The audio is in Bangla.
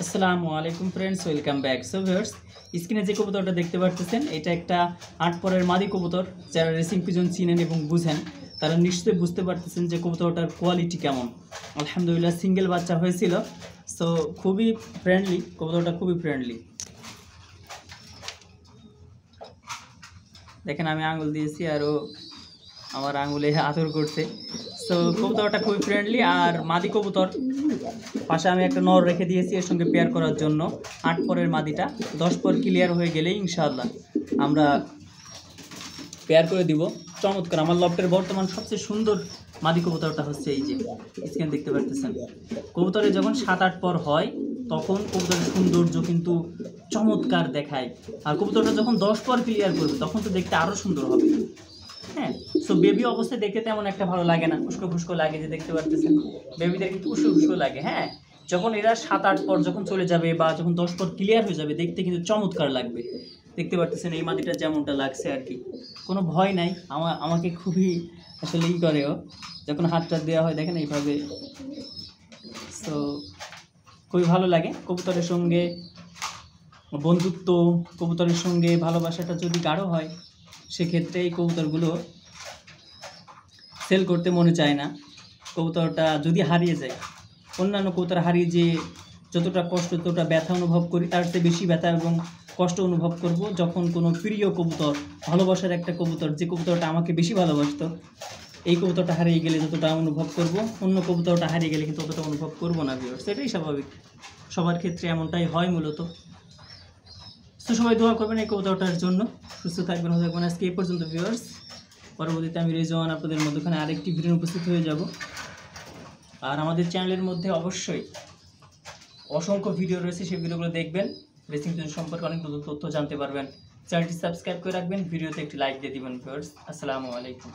আসসালামু আলাইকুম friends, welcome back. So viewers, স্ক্রিনে যে কবুতরটা দেখতে পাচ্ছেন এটা একটা 8 পরের মাদি কবুতর। যারা রেসিং পিজন চিনেন এবং বুঝেন তারা নিশ্চয়ই বুঝতে পারতেছেন যে কবুতরটার কোয়ালিটি কেমন। আলহামদুলিল্লাহ সিঙ্গেল বাচ্চা হয়েছিল। সো খুবই ফ্রেন্ডলি কবুতরটা, খুবই ফ্রেন্ডলি। দেখেন আমি আঙুল দিয়েছি আর ও আমার আঙুলে আদর করছে। সো কবুতরটা খুবই ফ্রেন্ডলি আর মাদি কবুতর। পাশে আমি একটা নর রেখে দিয়েছি এর সঙ্গে পেয়ার করার জন্য। 8 পরের মাদিটা 10 পর ক্লিয়ার হয়ে গেলেই ইনশাআল্লাহ আমরা পেয়ার করে দিব। চমৎকার, আমার লফটের বর্তমান সবচেয়ে সুন্দর মাদি কবুতরটা হচ্ছে এই যে স্ক্রিন দেখতে পাচ্ছেন। কবুতরে যখন 7-8 পর হয় তখন কবুতরের সৌন্দর্য কিন্তু চমৎকার দেখায়। আর কবুতরটা যখন 10 পর ক্লিয়ার করবে তখন তো দেখতে আরও সুন্দর হবে। হ্যাঁ, সো বেবি অবস্থায় দেখতে তেমন একটা ভালো লাগে না, উস্কো ফুস্কো লাগে, যে দেখতে পারতেছেন বেবিদের কিন্তু উস্কো ফুস্কো লাগে। হ্যাঁ, যখন এরা 7-8 পর যখন চলে যাবে বা যখন 10 পর ক্লিয়ার হয়ে যাবে দেখতে কিন্তু চমৎকার লাগবে। দেখতে পারতেছেন এই মাটিটা যেমনটা লাগছে আর কি, কোনো ভয় নাই। আমাকে খুবই আসলে করে ও যখন হাতটা দেওয়া হয়, দেখেন এইভাবে। সো খুবই ভালো লাগে কবুতরের সঙ্গে বন্ধুত্ব, কবুতরের সঙ্গে ভালোবাসাটা যদি গাঢ় হয় সেক্ষেত্রে এই কবুতরগুলো সেল করতে মনে চায় না। কবুতরটা যদি হারিয়ে যায়, অন্যান্য কবুতর হারিয়ে যে যতটা কষ্ট, যতটা ব্যথা অনুভব করি তার চেয়ে বেশি ব্যথা এবং কষ্ট অনুভব করব যখন কোনো প্রিয় কবুতর, ভালোবাসার একটা কবুতর, যে কবুতরটা আমাকে বেশি ভালোবাসতো, এই কবুতরটা হারিয়ে গেলে যতটা অনুভব করব, অন্য কবুতরটা হারিয়ে গেলে কিন্তু ততটা অনুভব করব না। ভিউয়ার্স, সেটাই স্বাভাবিক, সবার ক্ষেত্রে এমনটাই হয় মূলত। তো সবাই দোয়া করবেন এই কবুতরটার জন্য। সুস্থ থাকবেন, ভালো থাকবেন। আজকে এই পর্যন্ত ভিউয়ার্স। পরবর্তীতে আমি রেজওয়ান আপনাদের মধ্যখানে আরেকটি ভিডিও উপস্থিত হয়ে যাব। আর আমাদের চ্যানেলের মধ্যে অবশ্যই অসংখ্য ভিডিও রয়েছে, সেই ভিডিওগুলো দেখবেন। রেসিং পিজন সম্পর্কে অনেক নতুন তথ্য জানতে পারবেন। চ্যানেলটি সাবস্ক্রাইব করে রাখবেন, ভিডিওতে একটি লাইক দিয়ে দিবেন ভিউয়ার্স। আসসালামু আলাইকুম।